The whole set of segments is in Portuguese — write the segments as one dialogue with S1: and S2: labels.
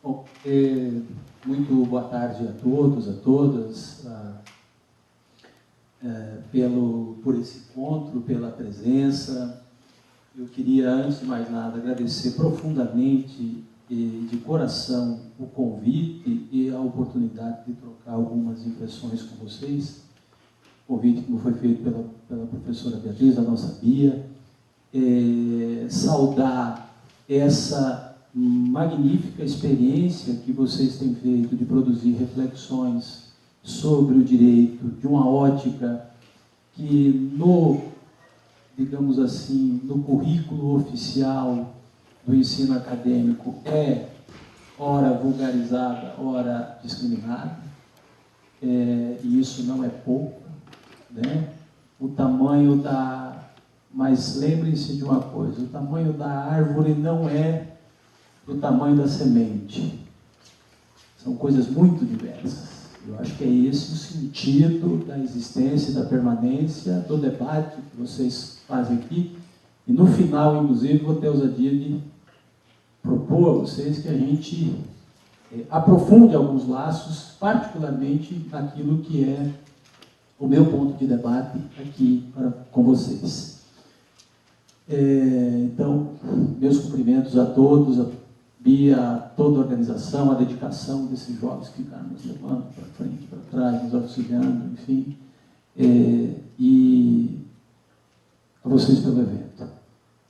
S1: Bom, muito boa tarde a todos, a todas, por esse encontro, pela presença. Eu queria, antes de mais nada, agradecer profundamente e de coração o convite e a oportunidade de trocar algumas impressões com vocês. O convite que foi feito pela professora Beatriz, a nossa Bia. Saudar essa magnífica experiência que vocês têm feito de produzir reflexões sobre o direito de uma ótica que digamos assim, no currículo oficial do ensino acadêmico é ora vulgarizada, ora discriminada, e isso não é pouco, né? O tamanho mas lembrem-se de uma coisa, o tamanho da árvore não é o tamanho da semente. São coisas muito diversas. Eu acho que é esse o sentido da existência e da permanência do debate que vocês fazem aqui. E no final, inclusive, vou ter a ousadia de propor a vocês que a gente aprofunde alguns laços, particularmente naquilo que é o meu ponto de debate aqui com vocês. Então, meus cumprimentos a todos, a Bia, a toda a organização, a dedicação desses jovens que ficaram nos levando para frente, para trás, nos auxiliando, enfim, e a vocês pelo evento.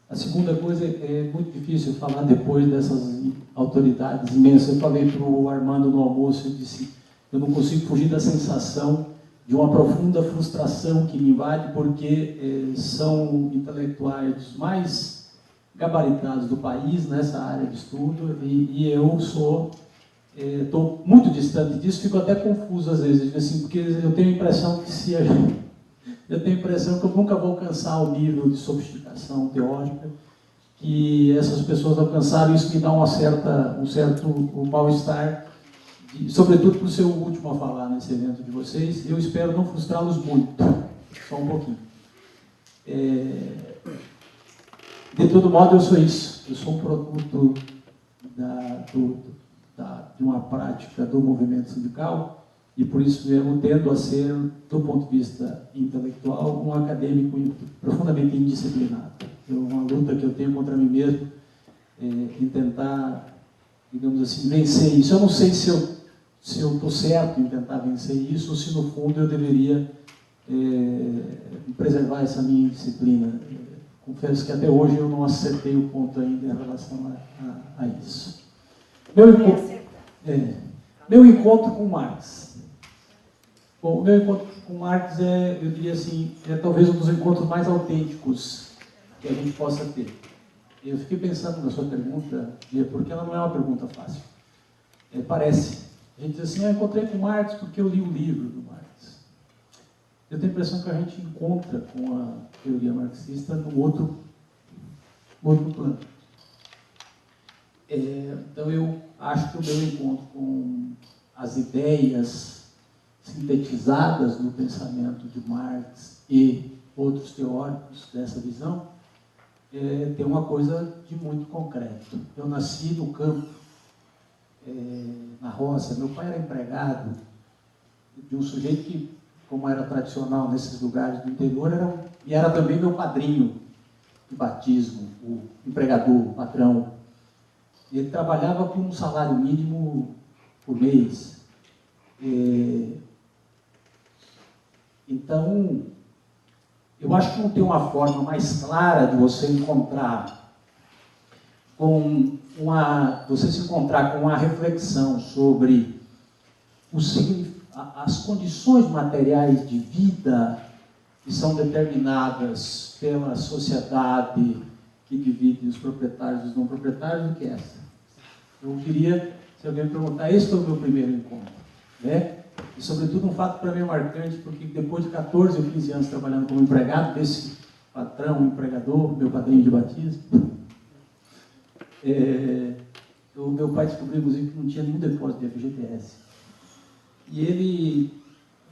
S1: A segunda coisa, é muito difícil falar depois dessas autoridades imensas. Eu falei para o Armando no almoço, eu disse, eu não consigo fugir da sensação de uma profunda frustração que me invade, porque são intelectuais mais gabaritados do país nessa área de estudo, e eu estou muito distante disso, fico até confuso às vezes, assim, porque eu tenho a impressão que eu nunca vou alcançar o nível de sofisticação teórica que essas pessoas alcançaram. Isso me dá um certo mal-estar, sobretudo por ser o último a falar nesse evento de vocês. Eu espero não frustrá-los muito, só um pouquinho. De todo modo, eu sou isso. Eu sou um produto de uma prática do movimento sindical e, por isso mesmo, tendo a ser, do ponto de vista intelectual, um acadêmico profundamente indisciplinado. É uma luta que eu tenho contra mim mesmo em tentar, digamos assim, vencer isso. Eu não sei se eu estou certo em tentar vencer isso ou se, no fundo, eu deveria preservar essa minha disciplina. Confesso que até hoje eu não acertei o ponto ainda em relação a isso. Meu encontro com Marx. Bom, o meu encontro com Marx eu diria assim, talvez um dos encontros mais autênticos que a gente possa ter. Eu fiquei pensando na sua pergunta, porque ela não é uma pergunta fácil. Parece. A gente diz assim, eu encontrei com Marx porque eu li o livro do Marx. Eu tenho a impressão que a gente encontra com a teoria marxista no outro plano. Então, eu acho que o meu encontro com as ideias sintetizadas no pensamento de Marx e outros teóricos dessa visão tem uma coisa de muito concreto. Eu nasci no campo, na roça. Meu pai era empregado de um sujeito que, como era tradicional nesses lugares do interior, era também meu padrinho de batismo, o empregador, o patrão. Ele trabalhava com um salário mínimo por mês. Então, eu acho que não tem uma forma mais clara de você se encontrar com uma reflexão sobre as condições materiais de vida que são determinadas pela sociedade que divide os proprietários dos não proprietários do que essa. Eu queria, se alguém me perguntar, esse foi o meu primeiro encontro, né? E, sobretudo, um fato para mim marcante, porque depois de 14 ou 15 anos trabalhando como empregado desse patrão, empregador, meu padrinho de batismo, o meu pai descobriu, inclusive, que não tinha nenhum depósito de FGTS. E ele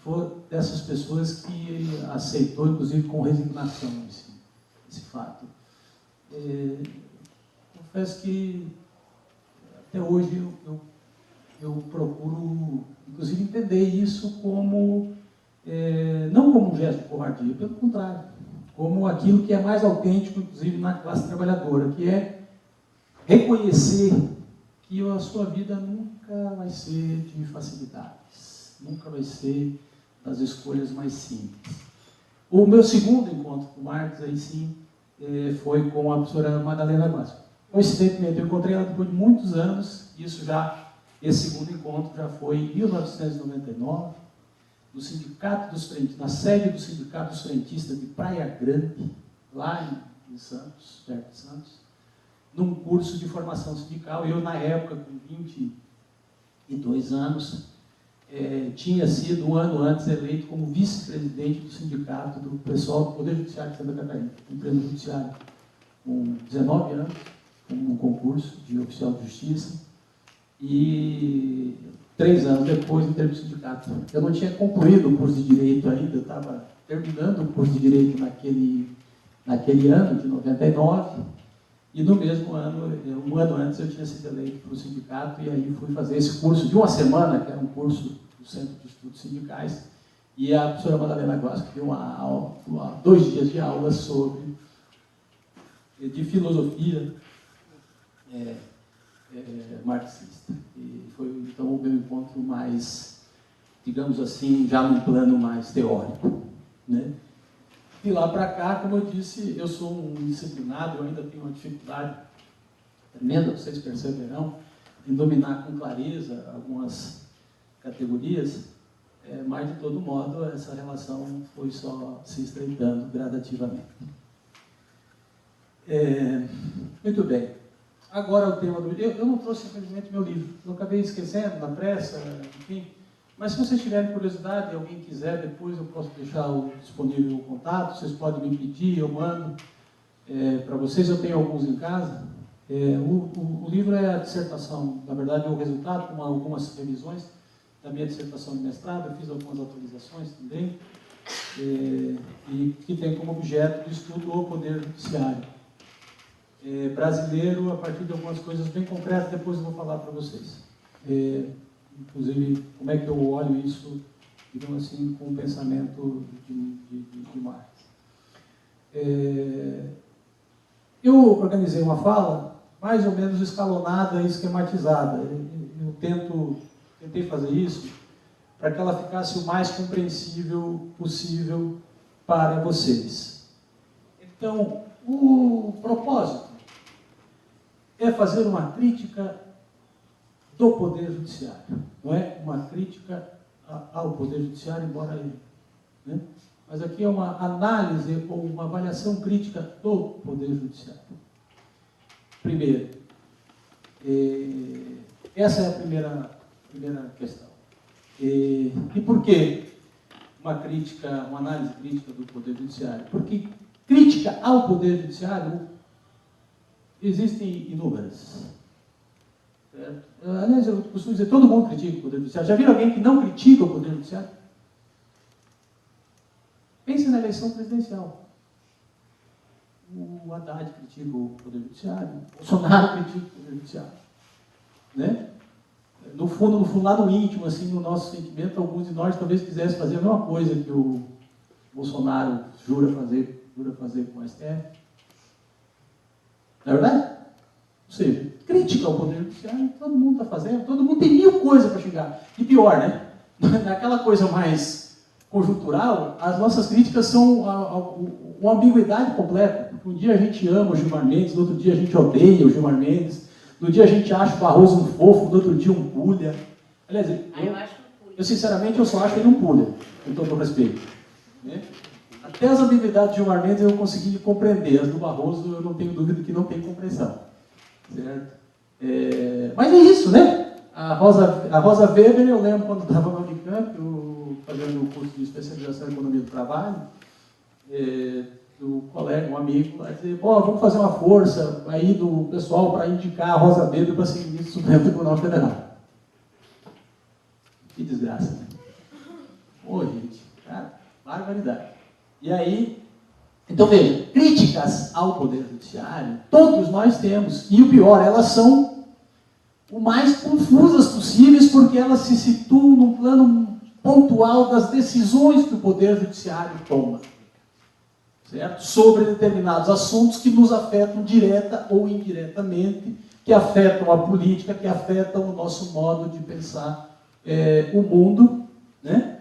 S1: foi dessas pessoas que aceitou, inclusive, com resignação esse fato. Confesso que até hoje eu eu procuro, inclusive, entender isso como, não como um gesto de covardia, pelo contrário, como aquilo que é mais autêntico, inclusive, na classe trabalhadora, que é reconhecer que a sua vida nunca vai ser de facilidades, nunca vai ser das escolhas mais simples. O meu segundo encontro com Marx, aí sim, foi com a professora Madalena Guasco. Coincidentemente, eu encontrei ela depois de muitos anos, esse segundo encontro já foi em 1999, no Sindicato dos Frentistas, na sede do Sindicato dos Frentistas de Praia Grande, lá em Santos, perto de Santos, num curso de formação sindical. Eu, na época, com 22 anos, tinha sido, um ano antes, eleito como vice-presidente do sindicato do pessoal do Poder Judiciário de Santa Catarina, empresa judiciária, com 19 anos, um concurso de oficial de justiça, e 3 anos depois entrei no sindicato. Eu não tinha concluído o curso de Direito ainda, eu estava terminando o curso de Direito naquele ano, de 99, e no mesmo ano, um ano antes, eu tinha sido eleito para o sindicato, e aí fui fazer esse curso de uma semana, que era um curso do Centro de Estudos Sindicais, e a professora Madalena Guasco deu 2 dias de aula de filosofia marxista. E foi, então, o meu encontro mais, digamos assim, já num plano mais teórico, né? De lá para cá, como eu disse, eu sou um disciplinado, eu ainda tenho uma dificuldade tremenda, vocês perceberão, em dominar com clareza algumas categorias, mas, de todo modo, essa relação foi só se estreitando gradativamente. Muito bem. Agora o tema do... Eu não trouxe, infelizmente, meu livro. Eu acabei esquecendo, na pressa, enfim. Mas se vocês tiverem curiosidade, alguém quiser, depois eu posso deixar disponível o contato, vocês podem me pedir, eu mando para vocês. Eu tenho alguns em casa. O livro é a dissertação, na verdade é o resultado, com algumas revisões da minha dissertação de mestrado. Eu fiz algumas atualizações também, e que tem como objeto de estudo o Poder Judiciário brasileiro, a partir de algumas coisas bem concretas. Depois eu vou falar para vocês. Inclusive, como é que eu olho isso, digamos assim, com o pensamento de Marx. Eu organizei uma fala mais ou menos escalonada e esquematizada. Eu tentei fazer isso para que ela ficasse o mais compreensível possível para vocês. Então, o propósito é fazer uma crítica do Poder Judiciário. Não é uma crítica ao Poder Judiciário, embora ele... Né? Mas aqui é uma análise ou uma avaliação crítica do Poder Judiciário. Primeiro, essa é a primeira questão. E por que uma análise crítica do Poder Judiciário? Porque crítica ao Poder Judiciário existem inúmeras. Aliás, eu costumo dizer, todo mundo critica o Poder Judiciário. Já viram alguém que não critica o Poder Judiciário? Pense na eleição presidencial. O Haddad critica o Poder Judiciário, o Bolsonaro critica o Poder Judiciário. Né? No fundo, lá no íntimo, assim, no nosso sentimento, alguns de nós talvez quisessem fazer a mesma coisa que o Bolsonaro jura fazer com o STF. Não é verdade? Ou seja, crítica ao Poder Judiciário, todo mundo está fazendo, todo mundo tem 1000 coisas para xingar. E pior, né? Naquela coisa mais conjuntural, as nossas críticas são uma ambiguidade completa. Um dia a gente ama o Gilmar Mendes, no outro dia a gente odeia o Gilmar Mendes, no dia a gente acha o Barroso um fofo, no outro dia um pulha. Aliás, eu sinceramente, eu só acho ele um pulha, com todo o respeito. Né? Até as ambiguidades de Gilmar Mendes eu consegui compreender, as do Barroso eu não tenho dúvida que não tem compreensão. Certo? Mas é isso, né? A Rosa Weber, eu lembro quando estava no Unicamp, fazendo o curso de especialização em economia do trabalho, do colega, um amigo, vai dizer, vamos fazer uma força aí do pessoal para indicar a Rosa Weber para ser ministro do Supremo Tribunal Federal. Que desgraça, né? Gente, cara, barbaridade. E aí, então veja, críticas ao Poder Judiciário, todos nós temos, e o pior, elas são o mais confusas possíveis, porque elas se situam num plano pontual das decisões que o Poder Judiciário toma, certo? Sobre determinados assuntos que nos afetam direta ou indiretamente, que afetam a política, que afetam o nosso modo de pensar o mundo, né?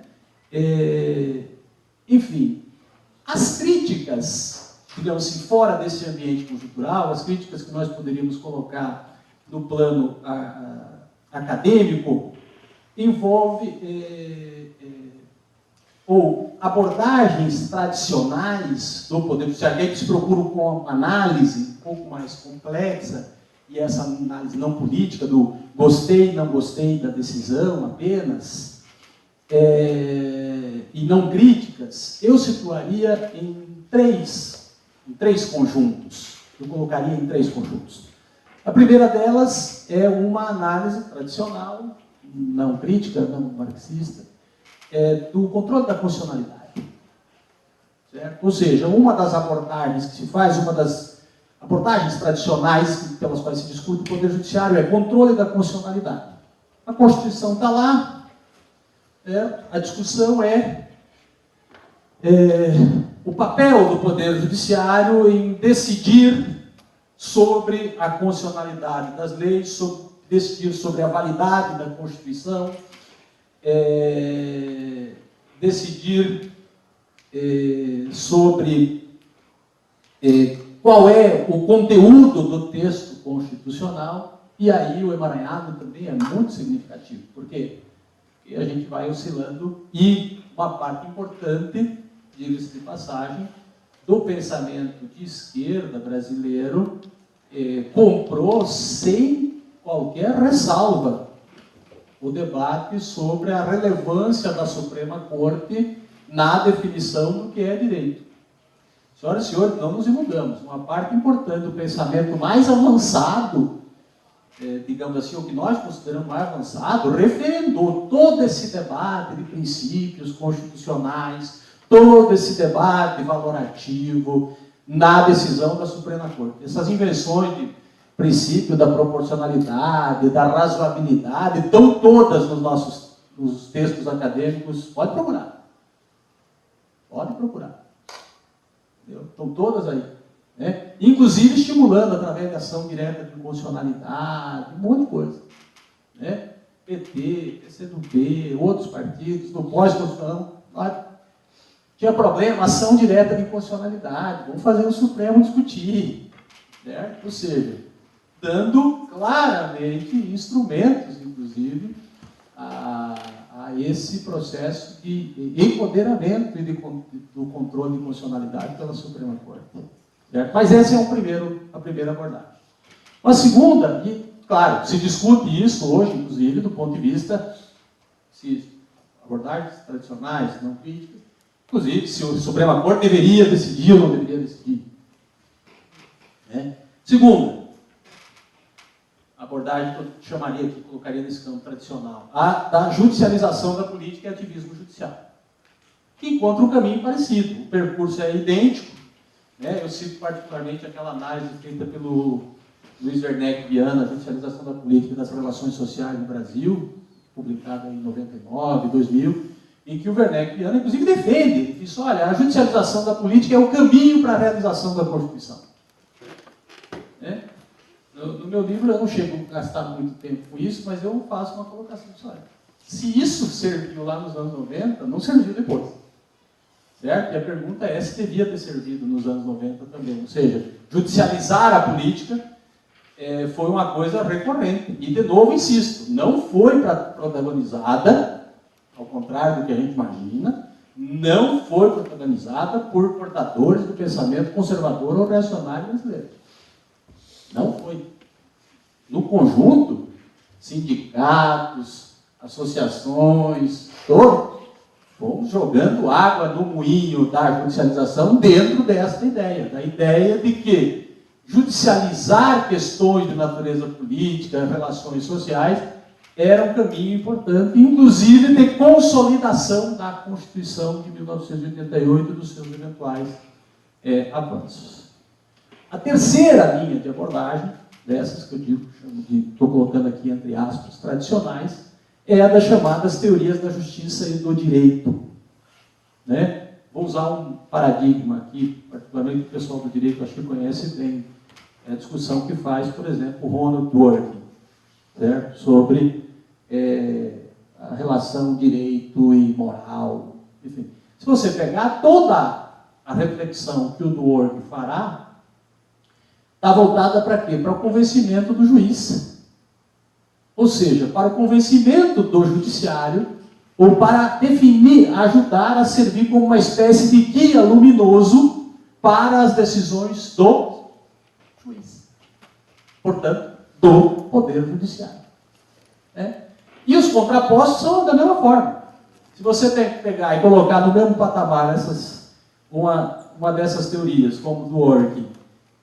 S1: Enfim, as críticas, digamos assim, fora desse ambiente conjuntural, as críticas que nós poderíamos colocar no plano acadêmico, envolve ou abordagens tradicionais do Poder Judiciário, que se procuram com uma análise um pouco mais complexa, e essa análise não política, do gostei, não gostei da decisão apenas, e não críticas, eu situaria em três conjuntos. Eu colocaria em 3 conjuntos. A primeira delas é uma análise tradicional, não crítica, não marxista, do controle da constitucionalidade. Certo? Ou seja, uma das abordagens que se faz, uma das abordagens tradicionais pelas quais se discute o Poder Judiciário é controle da constitucionalidade. A Constituição está lá, a discussão é o papel do Poder Judiciário em decidir sobre a constitucionalidade das leis, decidir sobre a validade da Constituição, decidir sobre qual é o conteúdo do texto constitucional, e aí o emaranhado também é muito significativo. Por quê? Porque a gente vai oscilando, e uma parte importante, diga-se de passagem, do pensamento de esquerda brasileiro comprou sem qualquer ressalva o debate sobre a relevância da Suprema Corte na definição do que é direito. Senhoras e senhores, não nos iludamos. Uma parte importante do pensamento mais avançado, digamos assim, o que nós consideramos mais avançado, referendou todo esse debate de princípios constitucionais, todo esse debate valorativo na decisão da Suprema Corte. Essas invenções de princípio da proporcionalidade, da razoabilidade, estão todas nos textos acadêmicos. Pode procurar. Pode procurar. Entendeu? Estão todas aí. Né? Inclusive estimulando, através de ação direta de inconstitucionalidade, um monte de coisa. Né? PT, PCdoB, outros partidos, no pós-constitucional, tinha problema, ação direta de inconstitucionalidade. Vamos fazer o Supremo discutir. Certo? Ou seja, dando claramente instrumentos, inclusive, a esse processo de empoderamento e do controle de constitucionalidade pela Suprema Corte. Certo? Mas essa é a primeira abordagem. Uma segunda, e claro, se discute isso hoje, inclusive, do ponto de vista se abordagens tradicionais, não críticas, inclusive se a Suprema Corte deveria decidir ou não deveria decidir. Né? Segunda, abordagem que eu chamaria aqui, colocaria nesse campo tradicional, a da judicialização da política e ativismo judicial, que encontra um caminho parecido. O percurso é idêntico, né? Eu cito particularmente aquela análise feita pelo Luiz Werneck Viana, a judicialização da política e das relações sociais no Brasil, publicada em 99, 2000, em que o Werneck Viana, inclusive, defende, diz, olha, a judicialização da política é o caminho para a realização da Constituição. Né? No meu livro eu não chego a gastar muito tempo com isso, mas eu faço uma colocação só. Se isso serviu lá nos anos 90, não serviu depois. Certo? E a pergunta é se devia ter servido nos anos 90 também. Ou seja, judicializar a política foi uma coisa recorrente. E, de novo, insisto, não foi protagonizada, ao contrário do que a gente imagina, não foi protagonizada por portadores do pensamento conservador ou reacionário brasileiro. Não foi. No conjunto, sindicatos, associações, todos, fomos jogando água no moinho da judicialização dentro desta ideia, da ideia de que judicializar questões de natureza política, relações sociais, era um caminho importante, inclusive de consolidação da Constituição de 1988 e dos seus eventuais avanços. A terceira linha de abordagem dessas que eu digo, estou colocando aqui entre aspas, tradicionais, é a das chamadas teorias da justiça e do direito. Né? Vou usar um paradigma aqui, particularmente o pessoal do direito acho que conhece bem, é a discussão que faz, por exemplo, o Ronald Dworkin, certo? Sobre a relação direito e moral. Enfim, se você pegar toda a reflexão que o Dworkin fará, está voltada para quê? Para o convencimento do juiz. Ou seja, para o convencimento do judiciário, ou para definir, ajudar a servir como uma espécie de guia luminoso para as decisões do juiz. Portanto, do Poder Judiciário. E os contrapostos são da mesma forma. Se você tem que pegar e colocar no mesmo patamar uma dessas teorias, como do Dworkin,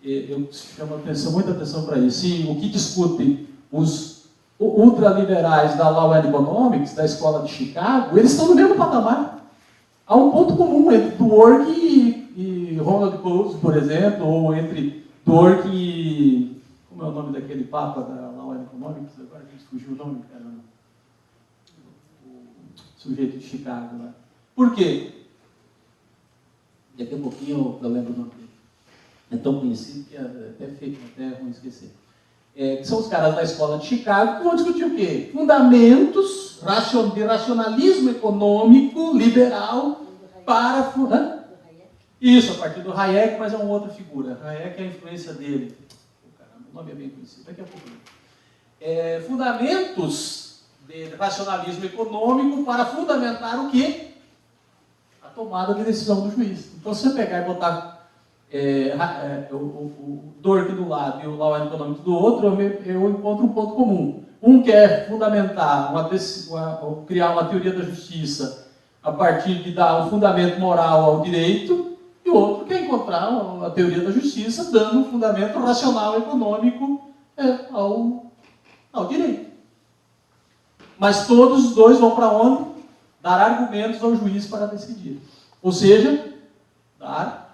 S1: eu chamo muita atenção para isso. Sim, o que discute os ultraliberais da Law and Economics, da Escola de Chicago, eles estão no mesmo patamar. Há um ponto comum entre Dworkin e Ronald Coase, por exemplo, ou entre Dworkin e... Como é o nome daquele papa da Law and Economics? Agora a gente fugiu o nome, caramba. O sujeito de Chicago. Né? Por quê? Daqui a pouquinho eu lembro o nome dele. É tão conhecido que é até ruim esquecer. Que são os caras da Escola de Chicago que vão discutir o quê? Fundamentos de racionalismo econômico liberal para... Isso, a partir do Hayek, mas é uma outra figura. Hayek é a influência dele. O nome é bem conhecido, daqui a pouco. Fundamentos de racionalismo econômico para fundamentar o quê? A tomada de decisão do juiz. Então, se você pegar e botar o Dworkin do lado e o Law and Economics do outro, eu encontro um ponto comum. Um quer fundamentar, criar uma teoria da justiça a partir de dar um fundamento moral ao direito, e o outro quer encontrar a teoria da justiça dando um fundamento racional econômico ao direito. Mas todos os dois vão para onde? Dar argumentos ao juiz para decidir. Ou seja, dar...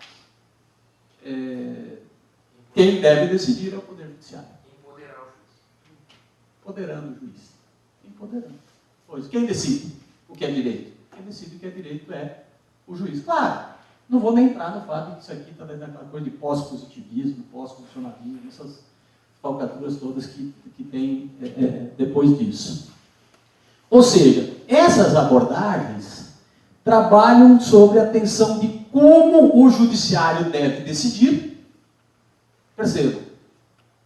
S1: quem deve decidir é o Poder Judiciário. Empoderando o juiz. Empoderando. Pois, quem decide o que é direito? Quem decide o que é direito é o juiz. Claro, não vou nem entrar no fato de que isso aqui está dentro daquela coisa de pós-positivismo, pós-funcionalismo, essas falcatruas todas que tem depois disso. Ou seja, essas abordagens trabalham sobre a tensão de como o judiciário deve decidir. Perceba,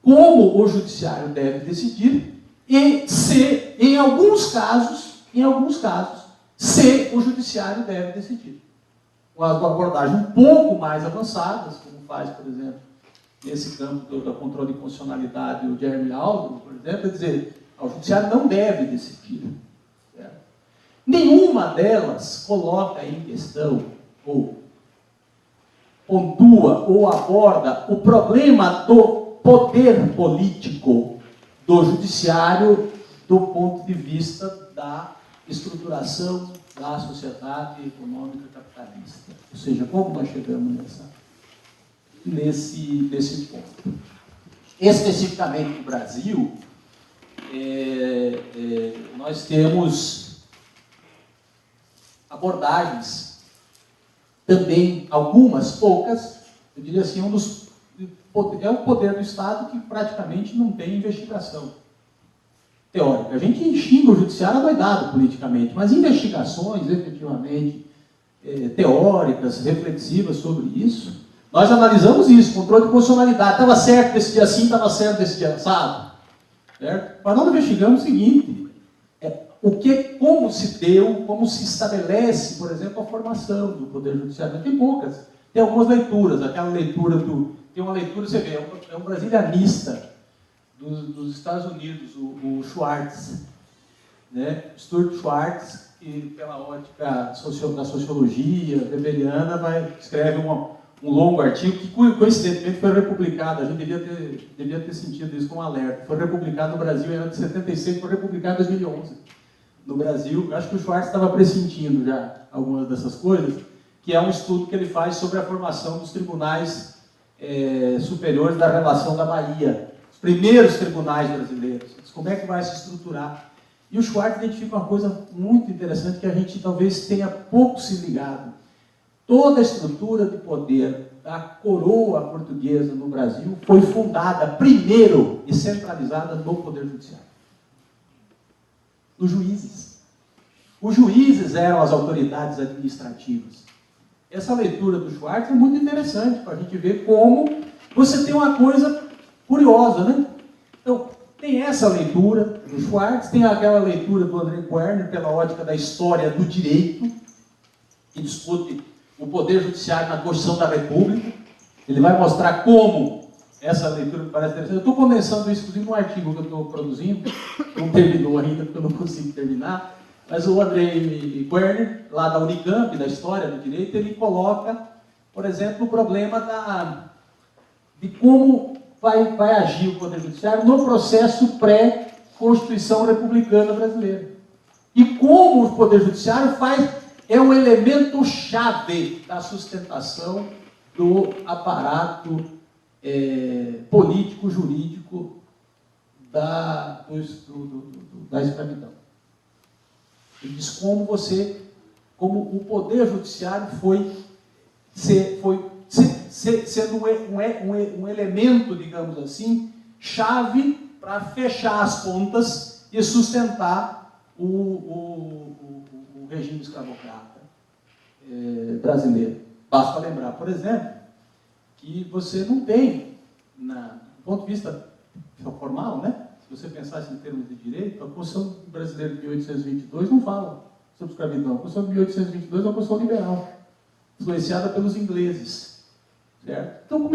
S1: como o judiciário deve decidir e se, em alguns casos, se o judiciário deve decidir. Com as abordagens um pouco mais avançadas, como faz, por exemplo, nesse campo do controle de constitucionalidade, o Jeremy Aldo, por exemplo, é dizer, o judiciário não deve decidir. Certo? Nenhuma delas coloca em questão, ou pontua, ou aborda o problema do poder político do judiciário do ponto de vista da estruturação da sociedade econômica capitalista. Ou seja, como nós chegamos nesse ponto. Especificamente no Brasil, nós temos abordagens, também algumas, poucas, eu diria assim, é o poder do Estado que praticamente não tem investigação teórica. A gente xinga o judiciário adoidado politicamente, mas investigações, efetivamente, teóricas, reflexivas sobre isso, nós analisamos isso, controle de constitucionalidade, estava certo desse dia sim, estava certo desse dia assado, certo? Mas nós investigamos o seguinte, como se deu, como se estabelece, por exemplo, a formação do Poder Judiciário. Tem poucas, tem algumas leituras, aquela leitura tem uma leitura, você vê, é um brasilianista dos Estados Unidos, o Schwartz, né? Stuart Schwartz, que pela ótica da sociologia weberiana escreve um longo artigo que coincidentemente foi republicado, a gente devia ter sentido isso como alerta, foi republicado no Brasil em 76, foi republicado em 2011. No Brasil, acho que o Schwartz estava pressentindo já algumas dessas coisas, que é um estudo que ele faz sobre a formação dos tribunais superiores da relação da Bahia, os primeiros tribunais brasileiros, como é que vai se estruturar. E o Schwartz identifica uma coisa muito interessante que a gente talvez tenha pouco se ligado. Toda a estrutura de poder da coroa portuguesa no Brasil foi fundada primeiro e centralizada no Poder Judiciário. Nos juízes. Os juízes eram as autoridades administrativas. Essa leitura do Schwartz é muito interessante para a gente ver como você tem uma coisa curiosa, né? Então, tem essa leitura do Schwartz, tem aquela leitura do André Werner pela ótica da história do direito, que discute o Poder Judiciário na Constituição da República. Ele vai mostrar como essa leitura me parece interessante. Eu estou condensando isso, inclusive, num artigo que eu estou produzindo, não terminou ainda, porque eu não consigo terminar, mas o André Werner, lá da Unicamp, da História do Direito, ele coloca, por exemplo, o problema de como vai agir o Poder Judiciário no processo pré-Constituição Republicana Brasileira. E como o Poder Judiciário é um elemento chave da sustentação do aparato político-jurídico da escravidão. Ele diz como o Poder Judiciário foi sendo um elemento, digamos assim, chave para fechar as pontas e sustentar o regime escravocrata brasileiro. Basta lembrar, por exemplo, que você não tem, do ponto de vista formal, né? Se você pensasse em termos de direito, a Constituição brasileira de 1822 não fala sobre escravidão. A Constituição de 1822 é uma Constituição liberal, influenciada pelos ingleses. Certo? Então,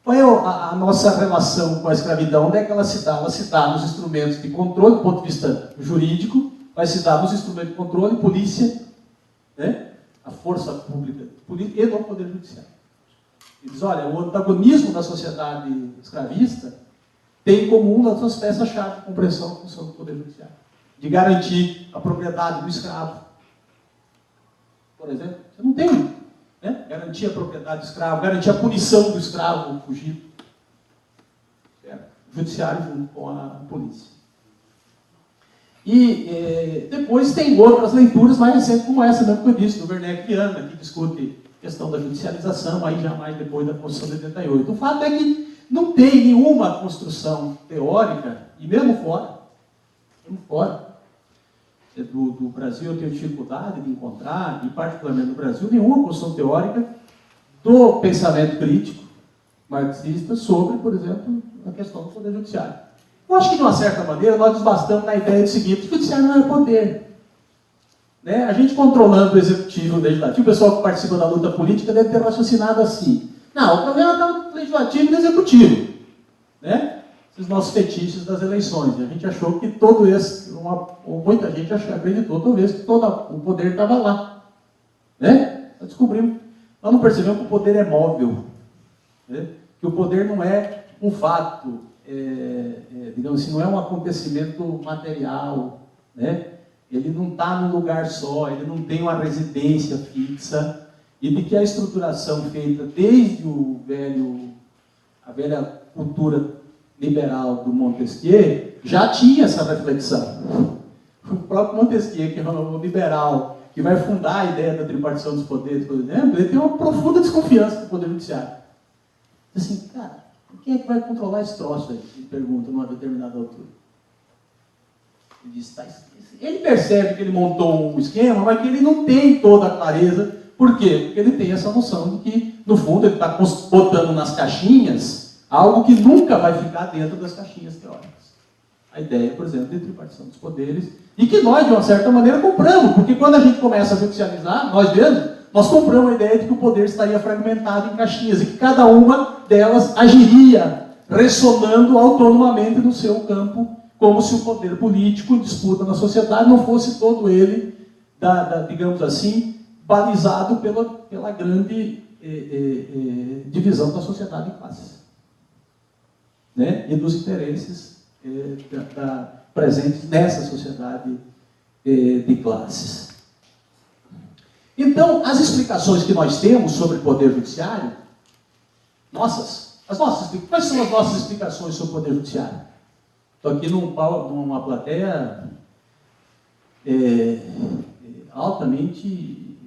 S1: qual é a nossa relação com a escravidão? Onde é que ela se dá? Ela se dá nos instrumentos de controle, do ponto de vista jurídico, vai se dar nos instrumentos de controle, polícia, né? A força pública e no Poder Judiciário. Ele diz, olha, o antagonismo da sociedade escravista tem como uma das suas peças-chave de compreensão da função do Poder Judiciário, de garantir a propriedade do escravo. Por exemplo, você não tem, né? Garantir a propriedade do escravo, garantir a punição do escravo fugido. Certo? O judiciário junto com a polícia. E depois tem outras leituras mais recentes, como essa mesmo que eu disse, do Werner Viana, que discute a questão da judicialização, aí já mais depois da Constituição de 88. O fato é que não tem nenhuma construção teórica, e mesmo fora do Brasil eu tenho dificuldade de encontrar, e particularmente no Brasil, nenhuma construção teórica do pensamento crítico marxista sobre, por exemplo, a questão do Poder Judiciário. Eu acho que, de uma certa maneira, nós desbastamos na ideia do seguinte: o Judiciário não é poder. Né? A gente controlando o Executivo e o Legislativo, o pessoal que participa da luta política deve ter raciocinado assim. Não, o problema está no Legislativo e no Executivo. Né? Esses nossos fetiches das eleições. A gente achou que todo esse, muita gente acreditou talvez que todo o poder estava lá. Né? Nós descobrimos, nós não percebemos que o poder é móvel. Né? Que o poder não é um fato, digamos assim, não é um acontecimento material. Né? Ele não está num lugar só, ele não tem uma residência fixa. E de que a estruturação feita desde a velha cultura liberal do Montesquieu já tinha essa reflexão. O próprio Montesquieu, que é um liberal, que vai fundar a ideia da tripartição dos poderes, por exemplo, ele tem uma profunda desconfiança do Poder Judiciário. Assim, cara, quem é que vai controlar esse troço aí? Ele pergunta numa determinada altura. Ele diz, ele percebe que ele montou um esquema, mas que ele não tem toda a clareza. Por quê? Porque ele tem essa noção de que, no fundo, ele está botando nas caixinhas algo que nunca vai ficar dentro das caixinhas teóricas. A ideia, por exemplo, de tripartição dos poderes, e que nós, de uma certa maneira, compramos, porque quando a gente começa a judicializar, nós mesmos, nós compramos a ideia de que o poder estaria fragmentado em caixinhas, e que cada uma delas agiria, ressonando autonomamente no seu campo, como se o poder político em disputa na sociedade não fosse todo ele, digamos assim, balizado pela grande divisão da sociedade em classes. Né? E dos interesses presentes nessa sociedade de classes. Então, as explicações que nós temos sobre o Poder Judiciário, nossas, Quais são as nossas explicações sobre o Poder Judiciário? Estou aqui numa plateia altamente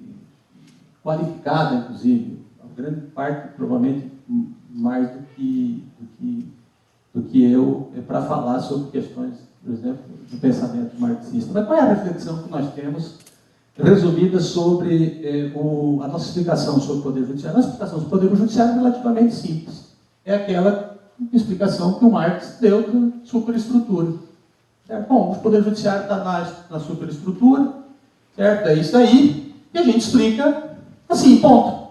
S1: qualificada, inclusive, a grande parte, provavelmente, mais do que eu, para falar sobre questões, por exemplo, do pensamento marxista. Mas qual é a reflexão que nós temos resumida sobre a nossa explicação sobre o Poder Judiciário? A nossa explicação sobre o Poder Judiciário é relativamente simples. É aquela explicação que o Marx deu da superestrutura. Certo? Bom, o Poder Judiciário está na superestrutura, certo? É isso aí, e a gente explica assim, ponto.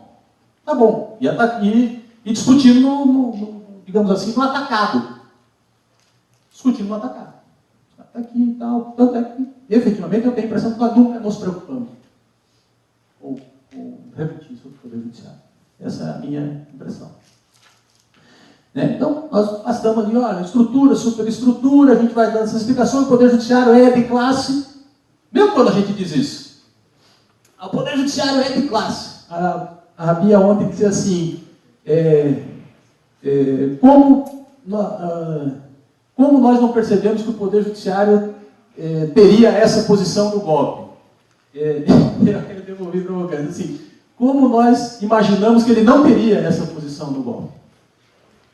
S1: Tá bom. E discutindo, digamos assim, no atacado. Discutindo no atacado. Está aqui e tal. Tanto é que, efetivamente, eu tenho a impressão que nós nunca nos preocupamos ou refletir sobre o Poder Judiciário. Essa é a minha impressão. Né? Então, nós estamos ali, olha, estrutura, superestrutura, a gente vai dando essas explicações, o Poder Judiciário é de classe. Mesmo quando a gente diz isso. O Poder Judiciário é de classe. A Bia ontem disse assim, como nós não percebemos que o Poder Judiciário teria essa posição no golpe? Eu devolvi provocando assim, como nós imaginamos que ele não teria essa posição no golpe?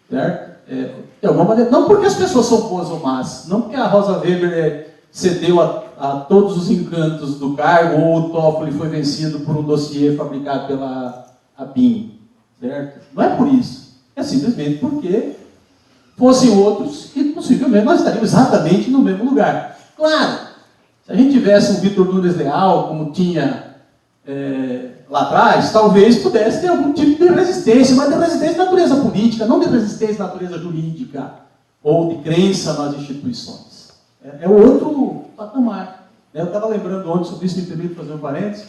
S1: Certo? De alguma maneira, não porque as pessoas são boas ou más, não porque a Rosa Weber cedeu a todos os encantos do cargo, ou o Toffoli foi vencido por um dossiê fabricado pela ABIN, certo? Não é por isso, é simplesmente porque fossem outros que possivelmente nós estaríamos exatamente no mesmo lugar. Claro, se a gente tivesse um Vitor Nunes Leal, como tinha lá atrás, talvez pudesse ter algum tipo de resistência, mas de resistência de natureza política, não de resistência de natureza jurídica, ou de crença nas instituições. É outro patamar. Eu estava lembrando ontem sobre isso, me permito fazer um parênteses.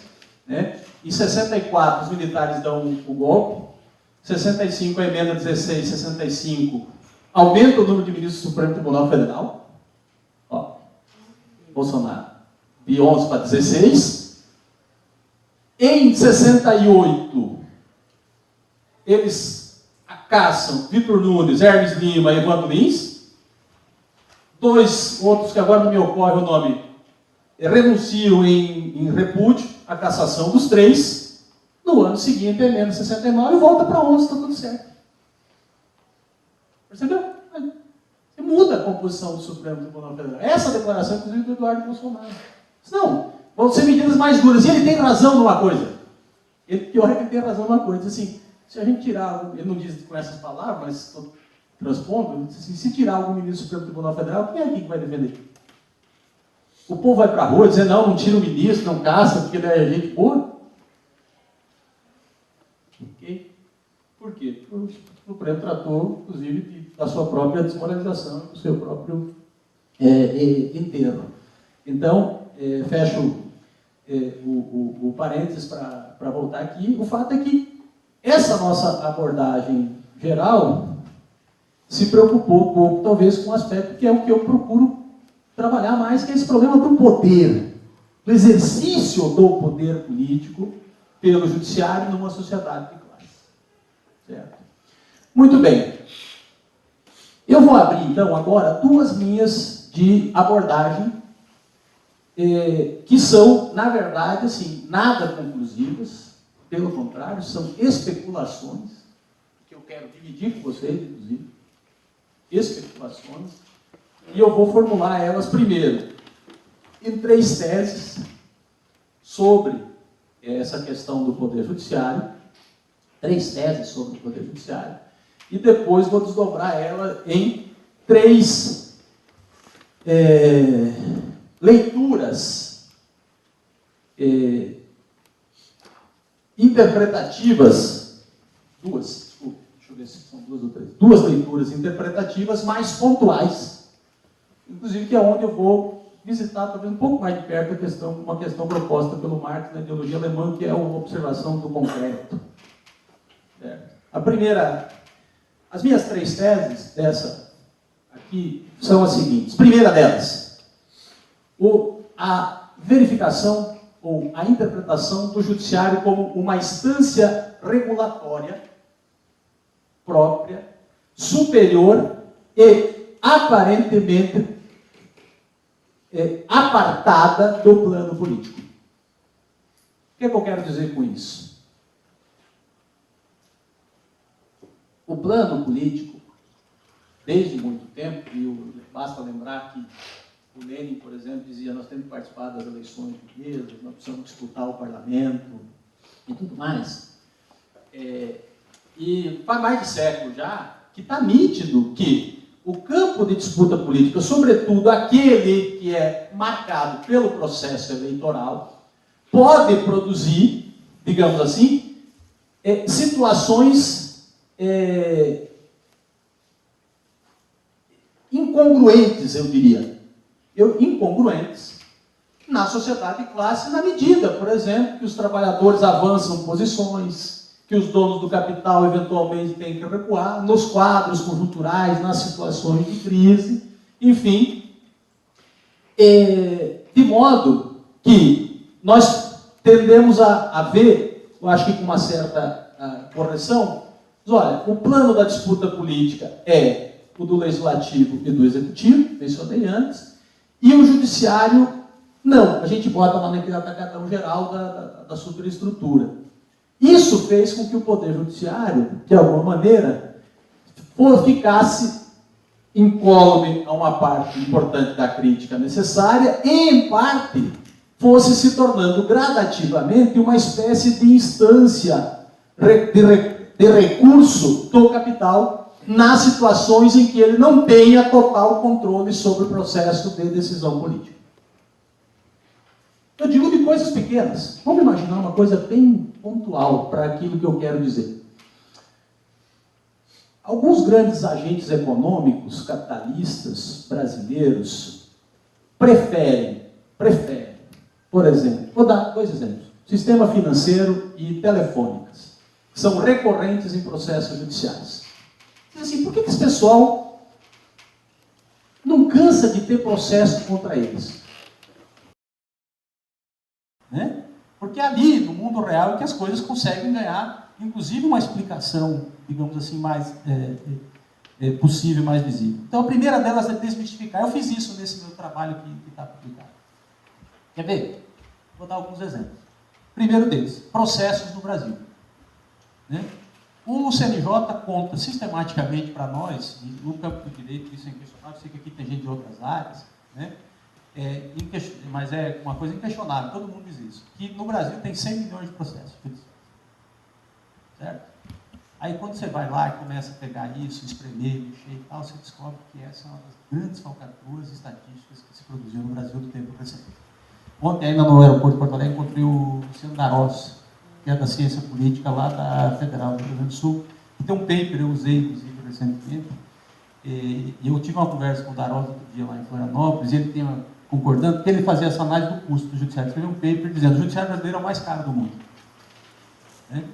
S1: Né? Em 64, os militares dão o golpe. 65, a emenda 16, 65, aumenta o número de ministros do Supremo Tribunal Federal. Ó, Bolsonaro, de 11 para 16. Em 68, eles caçam Vitor Nunes, Hermes Lima e Evandro Lins. Dois outros, que agora não me ocorre o nome, renunciam em repúdio à cassação dos três. No ano seguinte, a emenda 69 e volta para 11, está tudo certo. Percebeu? Você muda a composição do Supremo Tribunal Federal. Essa declaração, inclusive, do Eduardo Bolsonaro. Não, vão ser medidas mais duras. E ele tem razão numa coisa. Pior é que ele tem razão numa coisa. Assim, se a gente tirar, ele não diz com essas palavras, mas estou transpondo, assim, se tirar algum ministro do Supremo Tribunal Federal, quem é aqui que vai defender? O povo vai para a rua dizer, não tira o ministro, não caça, porque ele é gente boa. Okay? Por quê? O Supremo tratou, inclusive, da sua própria desmoralização, do seu próprio enterro. Então, fecho o parênteses para voltar aqui. O fato é que essa nossa abordagem geral se preocupou um pouco, talvez, com um aspecto que é o que eu procuro trabalhar mais, que é esse problema do poder, do exercício do poder político pelo judiciário numa sociedade de classe. Certo? Muito bem. Eu vou abrir, então, agora duas linhas de abordagem que são, na verdade, assim, nada conclusivas, pelo contrário, são especulações, que eu quero dividir com vocês, inclusive, especulações, e eu vou formular elas primeiro em 3 teses sobre essa questão do Poder Judiciário, 3 teses sobre o Poder Judiciário, e depois vou desdobrar ela em 3 leituras interpretativas, deixa eu ver se são 2 ou 3, 2 leituras interpretativas mais pontuais, inclusive que é onde eu vou visitar talvez um pouco mais de perto uma questão proposta pelo Marx na ideologia alemã, que é a observação do concreto. A primeira, as minhas 3 teses dessa aqui são as seguintes. Primeira delas, a verificação ou a interpretação do judiciário como uma instância regulatória própria superior e aparentemente apartada do plano político. O que é que eu quero dizer com isso? O plano político, desde muito tempo, e basta lembrar que o Lenin, por exemplo, dizia: nós temos que participar das eleições burguesas, nós precisamos disputar o parlamento e tudo mais. E faz mais de século já que está nítido que o campo de disputa política, sobretudo aquele que é marcado pelo processo eleitoral, pode produzir, digamos assim, situações incongruentes, eu diria. Incongruentes na sociedade de classe, na medida, por exemplo, que os trabalhadores avançam posições, que os donos do capital eventualmente têm que recuar, nos quadros conjunturais, nas situações de crise, enfim, de modo que nós tendemos a ver, eu acho que com uma certa correção, mas olha, o plano da disputa política é o do legislativo e do executivo, mencionei antes, e o judiciário, não, a gente bota lá naquele atacadão geral da superestrutura. Isso fez com que o Poder Judiciário, de alguma maneira, ficasse incólume a uma parte importante da crítica necessária e, em parte, fosse se tornando gradativamente uma espécie de instância de recurso do capital nas situações em que ele não tenha total controle sobre o processo de decisão política. Eu digo de coisas pequenas. Vamos imaginar uma coisa bem pontual para aquilo que eu quero dizer. Alguns grandes agentes econômicos, capitalistas, brasileiros, preferem, por exemplo, vou dar 2 exemplos. Sistema financeiro e telefônicas, que são recorrentes em processos judiciais. Diz assim, por que esse pessoal não cansa de ter processo contra eles? Né? Porque ali, no mundo real, é que as coisas conseguem ganhar, inclusive, uma explicação, digamos assim, mais possível, mais visível. Então, a primeira delas é desmistificar. Eu fiz isso nesse meu trabalho que está publicado. Quer ver? Vou dar alguns exemplos. Primeiro deles, processos no Brasil. Né? O CNJ conta sistematicamente para nós, e no campo do direito isso é inquestionável, sei que aqui tem gente de outras áreas, né? Mas é uma coisa inquestionável, todo mundo diz isso, que no Brasil tem 100 milhões de processos judiciais. Certo? Aí quando você vai lá e começa a pegar isso, espremer, mexer e tal, você descobre que essa é uma das grandes falcatruas estatísticas que se produziu no Brasil do tempo recente. Ontem, ainda no aeroporto de Porto Alegre, encontrei o Luciano Darós, que é da ciência política lá da Federal do Rio Grande do Sul, que tem um paper, eu usei inclusive recentemente, e eu tive uma conversa com o Darós outro dia lá em Florianópolis, e ele tinha concordando, porque ele fazia essa análise do custo do judiciário. Escreveu um paper dizendo que o judiciário brasileiro é o mais caro do mundo. Né?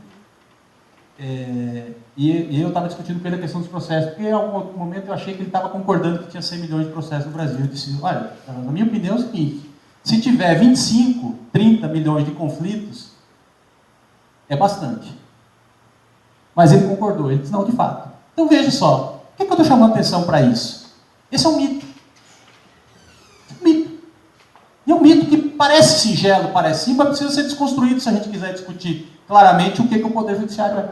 S1: E eu estava discutindo com ele a questão dos processos, porque em algum outro momento eu achei que ele estava concordando que tinha 100 milhões de processos no Brasil. Eu disse, olha, na minha opinião é o seguinte, se tiver 25, 30 milhões de conflitos, é bastante. Mas ele concordou, ele disse, não, de fato. Então veja só, por que eu estou chamando atenção para isso? Esse é um mito. E é um mito que parece singelo, parece simples, mas precisa ser desconstruído se a gente quiser discutir claramente o que o Poder Judiciário é.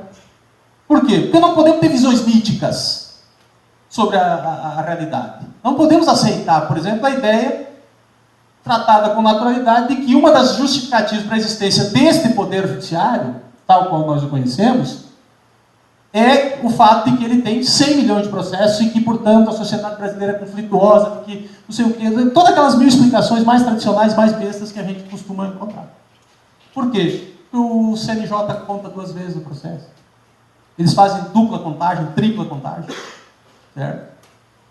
S1: Por quê? Porque não podemos ter visões míticas sobre a realidade. Não podemos aceitar, por exemplo, a ideia tratada com naturalidade de que uma das justificativas para a existência deste Poder Judiciário, tal qual nós o conhecemos, é o fato de que ele tem 100 milhões de processos e que, portanto, a sociedade brasileira é conflituosa, de que não sei o quê, todas aquelas mil explicações mais tradicionais, mais bestas que a gente costuma encontrar. Por quê? O CNJ conta 2 vezes o processo. Eles fazem dupla contagem, tripla contagem. Certo?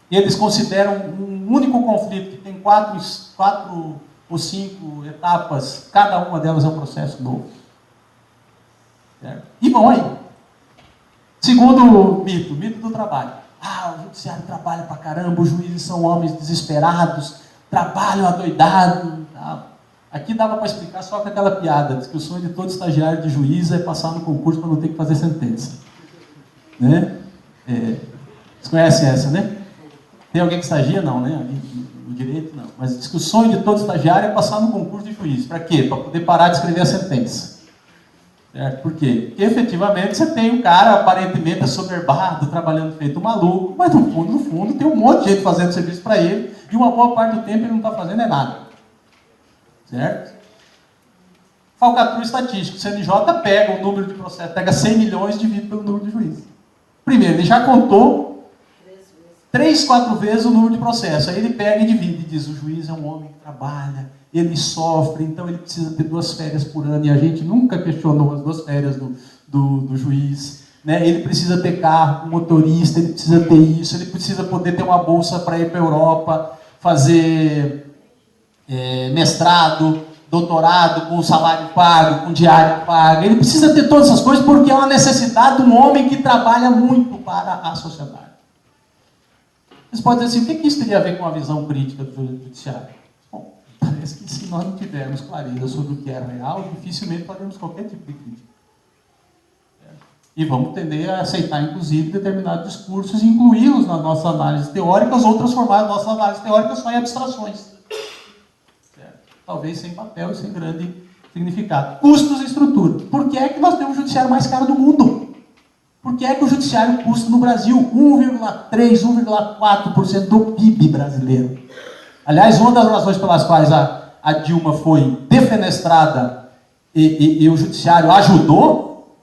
S1: E eles consideram um único conflito que tem 4 ou 5 etapas, cada uma delas é um processo novo. Certo? E vão aí. Segundo o mito do trabalho. O judiciário trabalha pra caramba, os juízes são homens desesperados, trabalham adoidado. Aqui dava para explicar só com aquela piada, diz que o sonho de todo estagiário de juiz é passar no concurso para não ter que fazer sentença. Né? Vocês conhecem essa, né? Tem alguém que estagia? Não, né? No direito, não. Mas diz que o sonho de todo estagiário é passar no concurso de juiz. Para quê? Para poder parar de escrever a sentença. Certo? Por quê? Porque efetivamente você tem um cara aparentemente assoberbado, trabalhando feito maluco, mas no fundo, tem um monte de gente fazendo serviço para ele, e uma boa parte do tempo ele não está fazendo é nada. Certo? Falcatrua estatístico. O CNJ pega o número de processos, pega 100 milhões e divide pelo número de juízes. Primeiro, ele já contou 3, 4 vezes o número de processos. Aí ele pega e divide e diz, o juiz é um homem que trabalha, ele sofre, então ele precisa ter 2 férias por ano, e a gente nunca questionou as 2 férias do juiz. Né? Ele precisa ter carro, motorista, ele precisa ter isso, ele precisa poder ter uma bolsa para ir para a Europa, fazer mestrado, doutorado, com salário pago, com diário pago. Ele precisa ter todas essas coisas porque é uma necessidade de um homem que trabalha muito para a sociedade. Vocês podem dizer assim, o que isso teria a ver com a visão crítica do judiciário? Bom, parece que se nós não tivermos clareza sobre o que é real, dificilmente faremos qualquer tipo de crítica. E vamos tender a aceitar, inclusive, determinados discursos e incluí-los nas nossas análises teóricas ou transformar as nossas análises teóricas só em abstrações. Talvez sem papel e sem grande significado. Custos e estrutura. Por que é que nós temos o judiciário mais caro do mundo? Por que é que o judiciário custa no Brasil 1,3%, 1,4% do PIB brasileiro? Aliás, uma das razões pelas quais a Dilma foi defenestrada e o judiciário ajudou,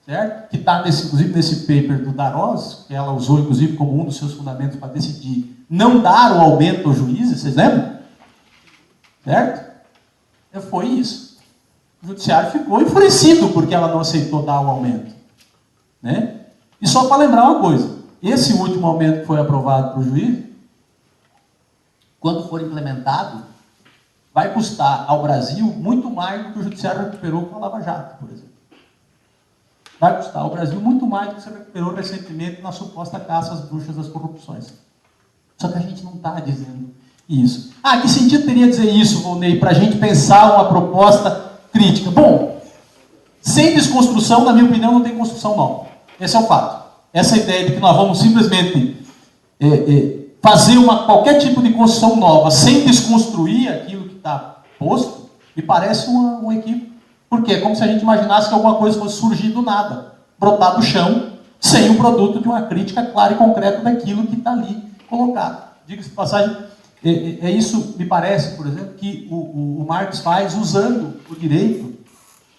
S1: certo? Que está, inclusive, nesse paper do Darós, que ela usou, inclusive, como um dos seus fundamentos para decidir não dar o aumento aos juízes, vocês lembram? Certo? Foi isso. O judiciário ficou enfurecido porque ela não aceitou dar o aumento. Né? E só para lembrar uma coisa, esse último aumento que foi aprovado para o juiz, quando for implementado, vai custar ao Brasil muito mais do que o judiciário recuperou com a Lava Jato, por exemplo. Vai custar ao Brasil muito mais do que você recuperou recentemente na suposta caça às bruxas das corrupções. Só que a gente não está dizendo isso. Ah, que sentido teria dizer isso, Volney, para a gente pensar uma proposta crítica? Bom, sem desconstrução, na minha opinião, não tem construção nova. Esse é o fato. Essa ideia de que nós vamos simplesmente fazer qualquer tipo de construção nova sem desconstruir aquilo que está posto, me parece um equívoco. Por quê? É como se a gente imaginasse que alguma coisa fosse surgir do nada, brotar do chão, sem o produto de uma crítica clara e concreta daquilo que está ali colocado. Diga-se de passagem, isso me parece, por exemplo, que o Marx faz usando o direito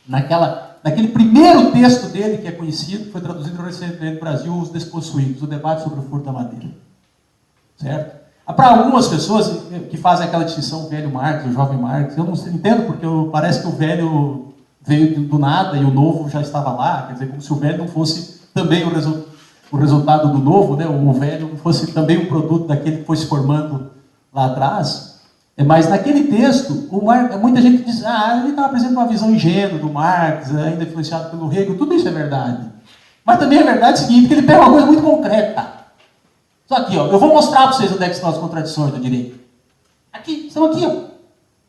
S1: naquele primeiro texto dele, que é conhecido, que foi traduzido recentemente no Brasil, Os Despossuídos, o debate sobre o furto da madeira. Certo? Para algumas pessoas que fazem aquela distinção, o velho Marx, o jovem Marx, eu não entendo, porque parece que o velho veio do nada e o novo já estava lá, quer dizer, como se o velho não fosse também o resultado do novo, né? O velho não fosse também um produto daquele que foi se formando lá atrás. Mas naquele texto, muita gente diz, ele está apresentando uma visão ingênua do Marx, ainda influenciado pelo Hegel, tudo isso é verdade. Mas também é verdade o seguinte, que ele pega uma coisa muito concreta. Só aqui, ó, eu vou mostrar para vocês onde é que estão as contradições do direito. Aqui, estão aqui, ó.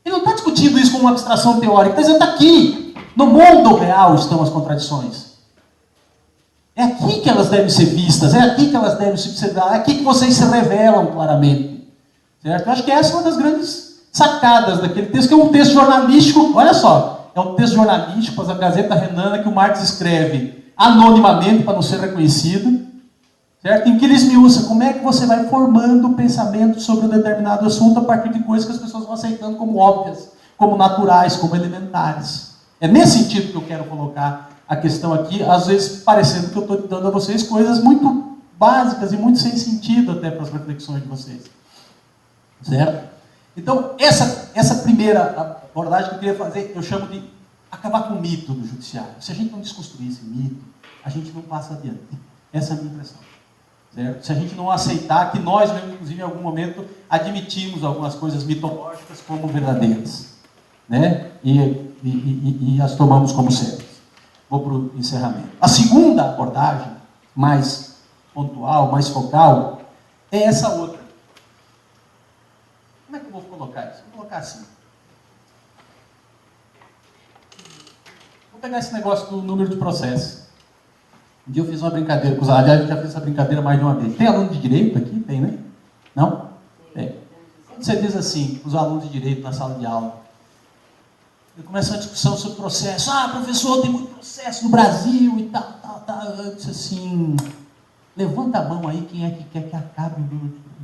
S1: Ele não está discutindo isso como uma abstração teórica, está dizendo, está aqui. No mundo real estão as contradições. É aqui que elas devem ser vistas, é aqui que elas devem se observar, é aqui que vocês se revelam claramente. Certo? Eu acho que essa é uma das grandes sacadas daquele texto, que é um texto jornalístico, olha só, é um texto jornalístico para a Gazeta Renana que o Marx escreve anonimamente para não ser reconhecido, certo? Em que ele esmiuça como é que você vai formando o pensamento sobre um determinado assunto a partir de coisas que as pessoas vão aceitando como óbvias, como naturais, como elementares. É nesse sentido que eu quero colocar a questão aqui, às vezes parecendo que eu estou dando a vocês coisas muito básicas e muito sem sentido até para as reflexões de vocês. Certo? Então, essa primeira abordagem que eu queria fazer, eu chamo de acabar com o mito do judiciário. Se a gente não desconstruir esse mito, a gente não passa adiante. Essa é a minha impressão. Certo? Se a gente não aceitar que nós, inclusive, em algum momento, admitimos algumas coisas mitológicas como verdadeiras. Né? E as tomamos como certas. Vou para o encerramento. A segunda abordagem, mais pontual, mais focal, é essa outra. Como é que eu vou colocar isso? Vou colocar assim. Vou pegar esse negócio do número de processos.
S2: Um dia eu fiz uma brincadeira com os alunos, aliás, eu já fiz essa brincadeira mais de uma vez. Tem aluno de direito aqui? Tem, né? Não? Tem. Quando você diz assim, os alunos de direito na sala de aula, começa uma discussão sobre processo. Ah, professor, tem muito processo no Brasil e tal. Eu disse assim, levanta a mão aí quem é que quer que acabe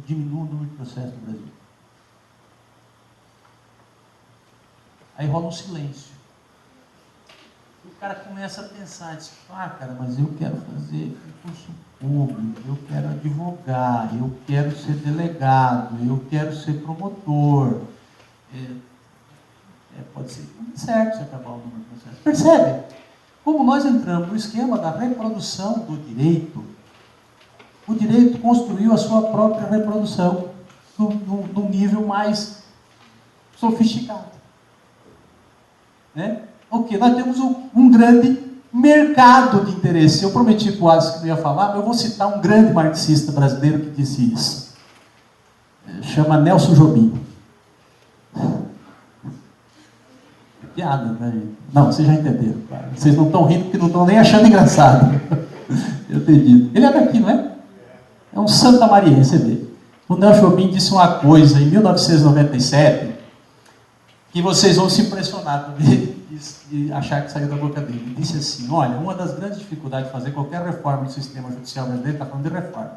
S2: diminua o número de processos no Brasil. Aí rola um silêncio. O cara começa a pensar, diz, cara, mas eu quero fazer concurso público, eu quero advogar, eu quero ser delegado, eu quero ser promotor. Pode ser certo se acabar o número de processos. Percebe? Como nós entramos no esquema da reprodução do direito, o direito construiu a sua própria reprodução num nível mais sofisticado. Né? Ok, nós temos um grande mercado de interesse. Eu prometi para o Alisson que não ia falar, mas eu vou citar um grande marxista brasileiro que disse isso. Chama Nelson Jobim. Piada, né? Não, vocês já entenderam, cara. Vocês não estão rindo porque não estão nem achando engraçado. Eu entendi. Ele é daqui, não é? É um santamariense, você vê. O Nelson Jobim disse uma coisa em 1997 que vocês vão se impressionar também e achar que saiu da boca dele. Ele disse assim, olha, uma das grandes dificuldades de fazer qualquer reforma no sistema judicial brasileiro, está falando de reforma.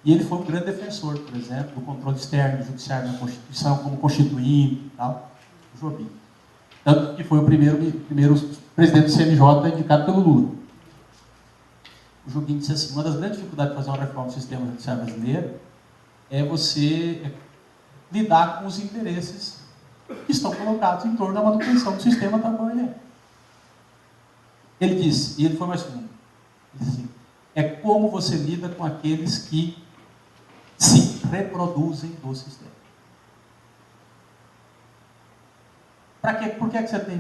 S2: E ele foi um grande defensor, por exemplo, do controle externo do judiciário na Constituição, como constituinte e tal, o Jobim. Tanto que foi o primeiro presidente do CNJ indicado pelo Lula. O Jobim disse assim, uma das grandes dificuldades de fazer uma reforma do sistema judiciário brasileiro é você lidar com os interesses que estão colocados em torno da manutenção do sistema tal qual ele é. Ele disse, e ele foi mais fundo, ele disse assim, é como você lida com aqueles que se reproduzem do sistema. Para quê? Por que você tem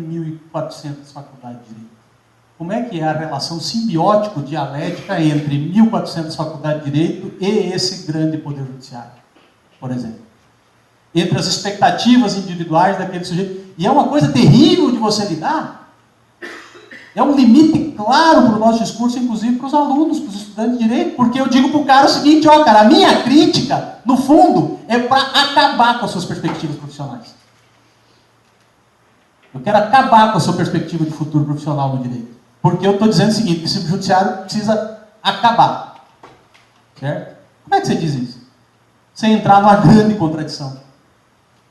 S2: 1.400 faculdades de direito? Como é que é a relação simbiótico-dialética entre 1.400 faculdades de direito e esse grande poder judiciário, por exemplo? Entre as expectativas individuais daquele sujeito. E é uma coisa terrível de você lidar. É um limite claro para o nosso discurso, inclusive para os alunos, para os estudantes de direito, porque eu digo para o cara o seguinte, ó, cara, a minha crítica, no fundo, é para acabar com as suas perspectivas profissionais. Eu quero acabar com a sua perspectiva de futuro profissional no direito. Porque eu estou dizendo o seguinte, que o judiciário precisa acabar. Certo? Como é que você diz isso? Você entrar numa grande contradição.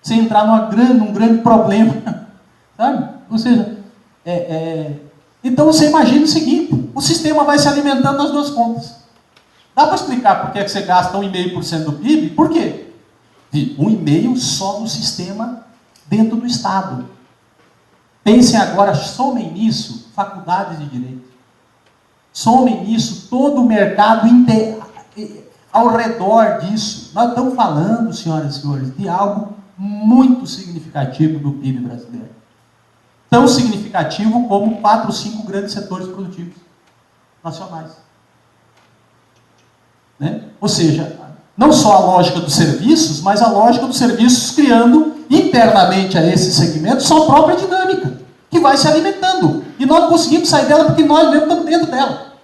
S2: Você entrar num grande problema. Sabe? Ou seja, então você imagina o seguinte, o sistema vai se alimentando das duas pontas. Dá para explicar por que você gasta 1,5% do PIB? Por quê? 1,5% só no sistema dentro do Estado. Pensem agora, somem nisso faculdades de direito. Somem nisso todo o mercado ao redor disso. Nós estamos falando, senhoras e senhores, de algo muito significativo do PIB brasileiro. Tão significativo como 4 ou 5 grandes setores produtivos nacionais. Né? Ou seja, não só a lógica dos serviços, mas a lógica dos serviços criando internamente a esse segmento sua própria dinâmica, que vai se alimentando. E nós não conseguimos sair dela porque nós mesmos estamos dentro dela.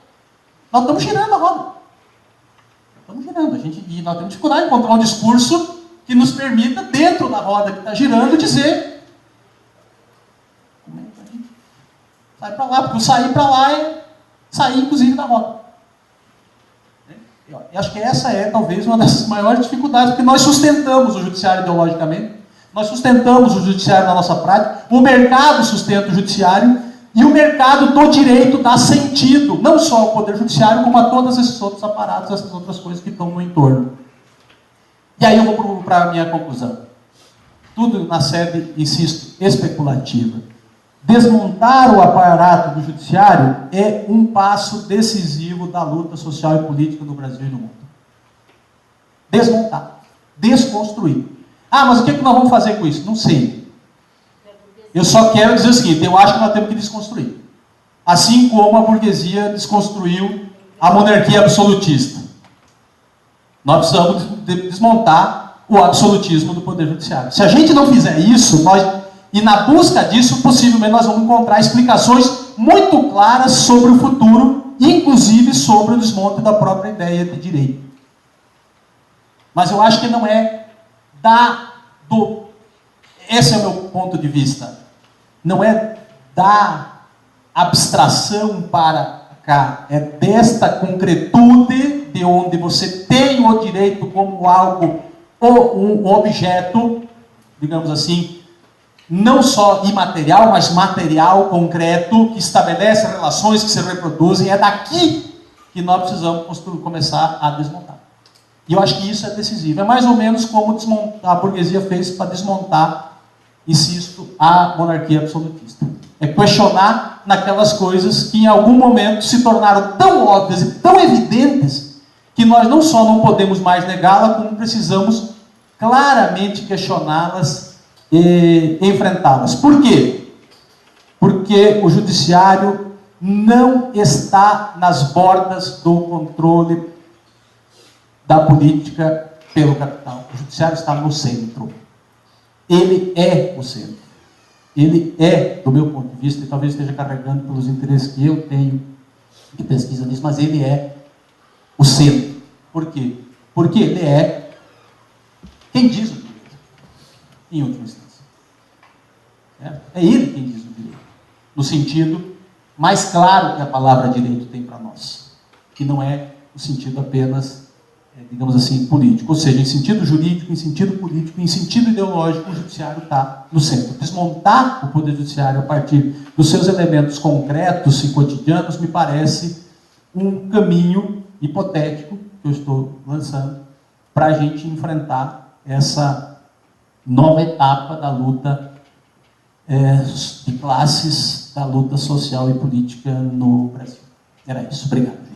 S2: Nós estamos girando a roda. Estamos girando. E nós temos dificuldade de encontrar um discurso que nos permita, dentro da roda que está girando, dizer como é que a gente sai para lá, porque o sair para lá é sair, inclusive, da roda. Eu acho que essa é, talvez, uma das maiores dificuldades, porque nós sustentamos o judiciário ideologicamente, nós sustentamos o judiciário na nossa prática, o mercado sustenta o judiciário, e o mercado do direito dá sentido, não só ao poder judiciário, como a todos esses outros aparatos, essas outras coisas que estão no entorno. E aí eu vou para a minha conclusão. Tudo na sede, insisto, especulativa. Desmontar o aparato do judiciário é um passo decisivo da luta social e política no Brasil e no mundo. Desmontar. Desconstruir. Ah, mas o que nós vamos fazer com isso? Não sei. Eu só quero dizer o seguinte, eu acho que nós temos que desconstruir. Assim como a burguesia desconstruiu a monarquia absolutista. Nós precisamos desmontar o absolutismo do poder judiciário. Se a gente não fizer isso, e na busca disso, possivelmente nós vamos encontrar explicações muito claras sobre o futuro inclusive sobre o desmonte da própria ideia de direito. Mas eu acho que não é esse é o meu ponto de vista. Não é da abstração para cá, é desta concretude de onde você tem o direito como algo, ou um objeto, digamos assim, não só imaterial, mas material, concreto, que estabelece relações que se reproduzem. É daqui que nós precisamos começar a desmontar. E eu acho que isso é decisivo. É mais ou menos como a burguesia fez para desmontar, insisto, a monarquia absolutista. É questionar naquelas coisas que em algum momento se tornaram tão óbvias e tão evidentes que nós não só não podemos mais negá-la, como precisamos claramente questioná-las e enfrentá-las. Por quê? Porque o judiciário não está nas bordas do controle da política pelo capital. O judiciário está no centro. Ele é o centro. Ele é, do meu ponto de vista, e talvez esteja carregando pelos interesses que eu tenho de pesquisa nisso, mas ele é o centro. Por quê? Porque ele é quem diz o direito, em última instância. É ele quem diz o direito, no sentido mais claro que a palavra direito tem para nós, que não é o sentido apenas, digamos assim, político, ou seja, em sentido jurídico, em sentido político, em sentido ideológico, o judiciário está no centro. Desmontar o poder judiciário a partir dos seus elementos concretos e cotidianos me parece um caminho hipotético que eu estou lançando para a gente enfrentar essa nova etapa da luta de classes, da luta social e política no Brasil. Era isso. Obrigado.